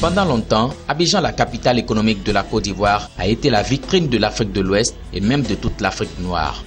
Pendant longtemps, Abidjan, la capitale économique de la Côte d'Ivoire, a été la vitrine de l'Afrique de l'Ouest et même de toute l'Afrique noire.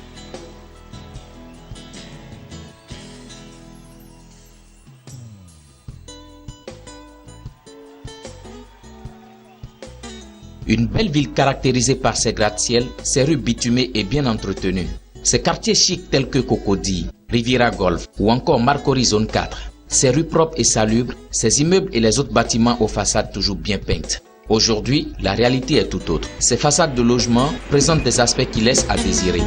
Une belle ville caractérisée par ses gratte-ciel, ses rues bitumées et bien entretenues. Ses quartiers chics tels que Cocody, Riviera Golf ou encore Marcory Zone 4. Ses rues propres et salubres, ses immeubles et les autres bâtiments aux façades toujours bien peintes. Aujourd'hui, la réalité est tout autre. Ces façades de logement présentent des aspects qui laissent à désirer.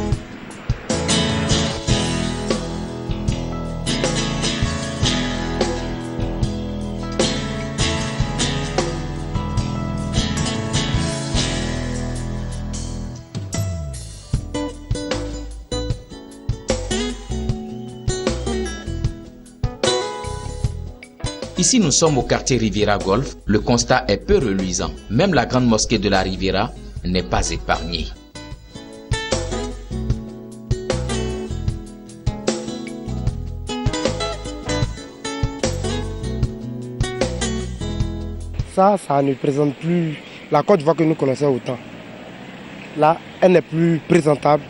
Ici, nous sommes au quartier Riviera Golf. Le constat est peu reluisant. Même la grande mosquée de la Riviera n'est pas épargnée. Ça ne présente plus la Côte d'Ivoire que nous connaissons autant. Là, elle n'est plus présentable.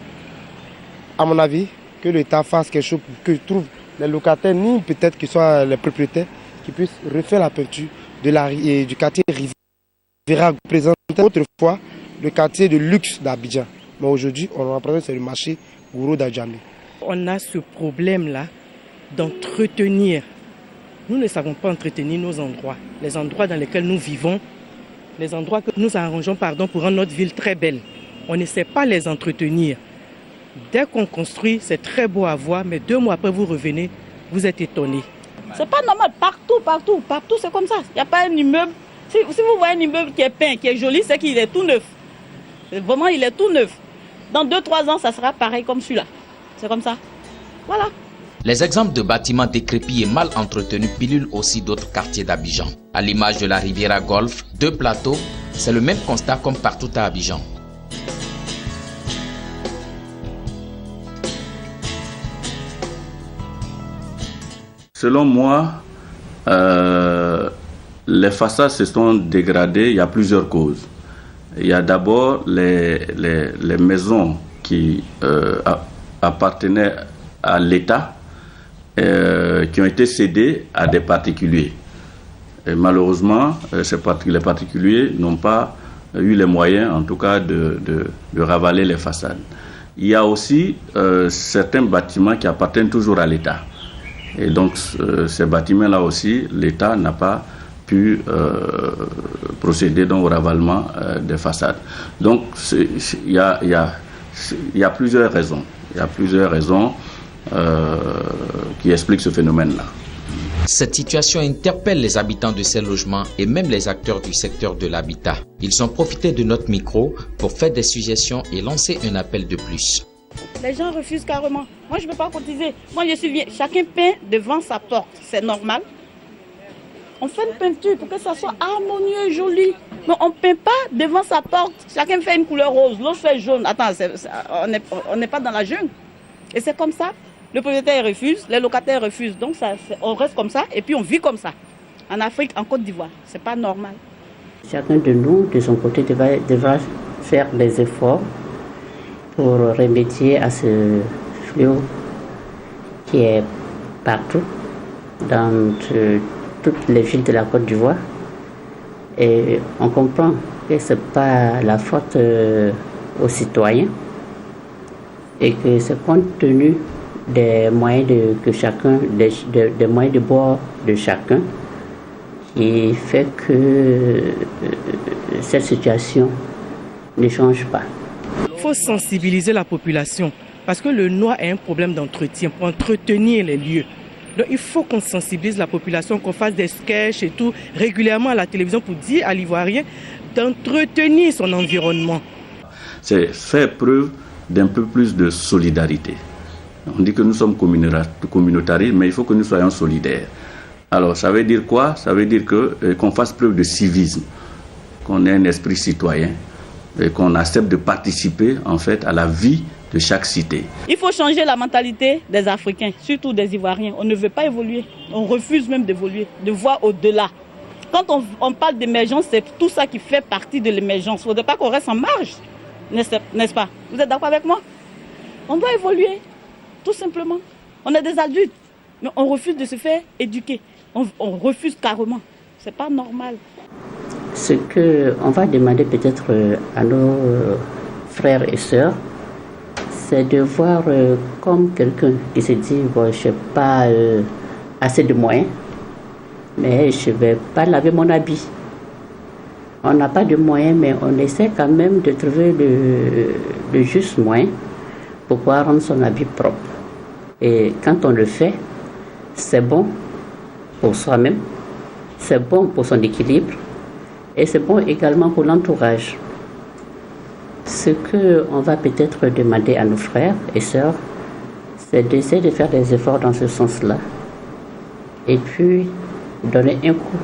À mon avis, que l'État fasse quelque chose pour que trouve les locataires, ni peut-être que ce soit les propriétaires, qui puissent refaire la peinture du quartier Riviera, présentait autrefois le quartier de luxe d'Abidjan. Mais aujourd'hui, on représente c'est le marché Gouro d'Adjamé. On a ce problème-là d'entretenir. Nous ne savons pas entretenir nos endroits, les endroits dans lesquels nous vivons, les endroits que nous arrangeons pour rendre notre ville très belle. On ne sait pas les entretenir. Dès qu'on construit, c'est très beau à voir, mais 2 mois après, vous revenez, vous êtes étonnés. C'est pas normal, partout c'est comme ça. Il n'y a pas un immeuble. Si vous voyez un immeuble qui est peint, qui est joli, c'est qu'il est tout neuf. Vraiment, il est tout neuf. Dans 2-3 ans, ça sera pareil comme celui-là. C'est comme ça. Voilà. Les exemples de bâtiments décrépits et mal entretenus pilulent aussi d'autres quartiers d'Abidjan. À l'image de la Riviera Golf, 2 plateaux, c'est le même constat comme partout à Abidjan. Selon moi, les façades se sont dégradées. Il y a plusieurs causes. Il y a d'abord les maisons qui appartenaient à l'État, qui ont été cédées à des particuliers. Et malheureusement, les particuliers n'ont pas eu les moyens, en tout cas, de ravaler les façades. Il y a aussi certains bâtiments qui appartiennent toujours à l'État. Et donc, ces bâtiments-là aussi, l'État n'a pas pu procéder au ravalement des façades. Donc, il y a plusieurs raisons. Il y a plusieurs raisons qui expliquent ce phénomène-là. Cette situation interpelle les habitants de ces logements et même les acteurs du secteur de l'habitat. Ils ont profité de notre micro pour faire des suggestions et lancer un appel de plus. Les gens refusent carrément. Moi, je ne peux pas cotiser. Moi, je suis bien. Chacun peint devant sa porte. C'est normal. On fait une peinture pour que ça soit harmonieux et joli. Mais on ne peint pas devant sa porte. Chacun fait une couleur rose, l'autre fait jaune. Attends, on n'est pas dans la jungle. Et c'est comme ça. Le propriétaire refuse, les locataires refusent. Donc, on reste comme ça et puis on vit comme ça. En Afrique, en Côte d'Ivoire, ce n'est pas normal. Chacun de nous, de son côté, devra faire des efforts pour remédier à ce fléau qui est partout dans toutes les villes de la Côte d'Ivoire. Et on comprend que ce n'est pas la faute aux citoyens et que c'est compte tenu des moyens des moyens de bord de chacun qui fait que cette situation ne change pas. Il faut sensibiliser la population parce que le noir a un problème d'entretien pour entretenir les lieux. Donc il faut qu'on sensibilise la population, qu'on fasse des sketchs et tout régulièrement à la télévision pour dire à l'Ivoirien d'entretenir son environnement. C'est faire preuve d'un peu plus de solidarité. On dit que nous sommes communautaristes, mais il faut que nous soyons solidaires. Alors ça veut dire quoi? Ça veut dire qu'on fasse preuve de civisme, qu'on ait un esprit citoyen et qu'on accepte de participer en fait à la vie de chaque cité. Il faut changer la mentalité des Africains, surtout des Ivoiriens. On ne veut pas évoluer, on refuse même d'évoluer, de voir au-delà. Quand on parle d'émergence, c'est tout ça qui fait partie de l'émergence. Il ne faudrait pas qu'on reste en marge, n'est-ce pas? Vous êtes d'accord avec moi? On doit évoluer, tout simplement. On est des adultes, mais on refuse de se faire éduquer. On refuse carrément. C'est pas normal. Ce qu'on va demander peut-être à nos frères et sœurs, c'est de voir comme quelqu'un qui se dit, bon, je n'ai pas assez de moyens, mais je ne vais pas laver mon habit. On n'a pas de moyens, mais on essaie quand même de trouver le juste moyen pour pouvoir rendre son habit propre. Et quand on le fait, c'est bon pour soi-même, c'est bon pour son équilibre et c'est bon également pour l'entourage. Ce qu'on va peut-être demander à nos frères et sœurs, c'est d'essayer de faire des efforts dans ce sens-là et puis donner un coup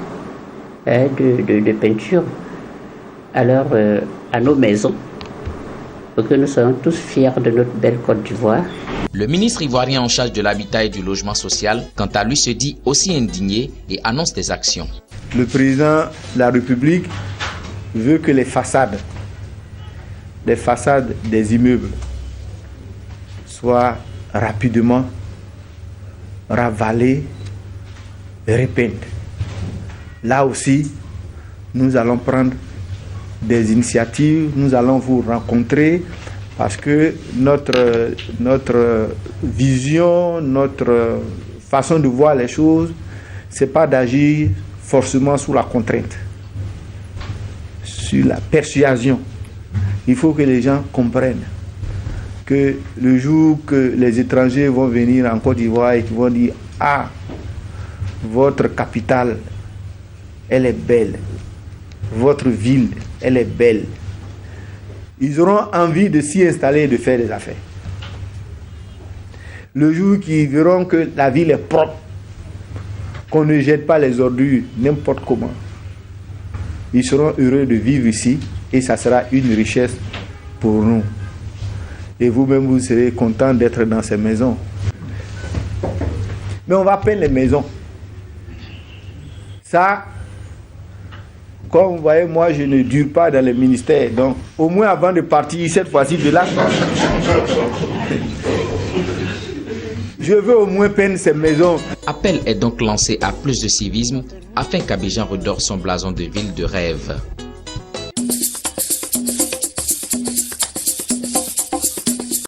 de peinture à nos maisons pour que nous soyons tous fiers de notre belle Côte d'Ivoire. Le ministre ivoirien en charge de l'habitat et du logement social, quant à lui, se dit aussi indigné et annonce des actions. Le président de la République veut que les façades des immeubles soient rapidement ravalées et repeintes. Là aussi, nous allons prendre des initiatives, nous allons vous rencontrer parce que notre vision, notre façon de voir les choses, c'est pas d'agir forcément sous la contrainte, sur la persuasion. Il faut que les gens comprennent que le jour que les étrangers vont venir en Côte d'Ivoire et qu'ils vont dire « Ah, votre capitale, elle est belle. Votre ville, elle est belle. » Ils auront envie de s'y installer et de faire des affaires. Le jour qu'ils verront que la ville est propre, qu'on ne jette pas les ordures n'importe comment, ils seront heureux de vivre ici et ça sera une richesse pour nous. Et vous-même, vous serez content d'être dans ces maisons. Mais on va peindre les maisons. Ça, comme vous voyez, moi, je ne dure pas dans les ministères. Donc, au moins avant de partir, cette fois-ci, de là, je veux au moins peindre ces maisons. Appel est donc lancé à plus de civisme afin qu'Abidjan redore son blason de ville de rêve.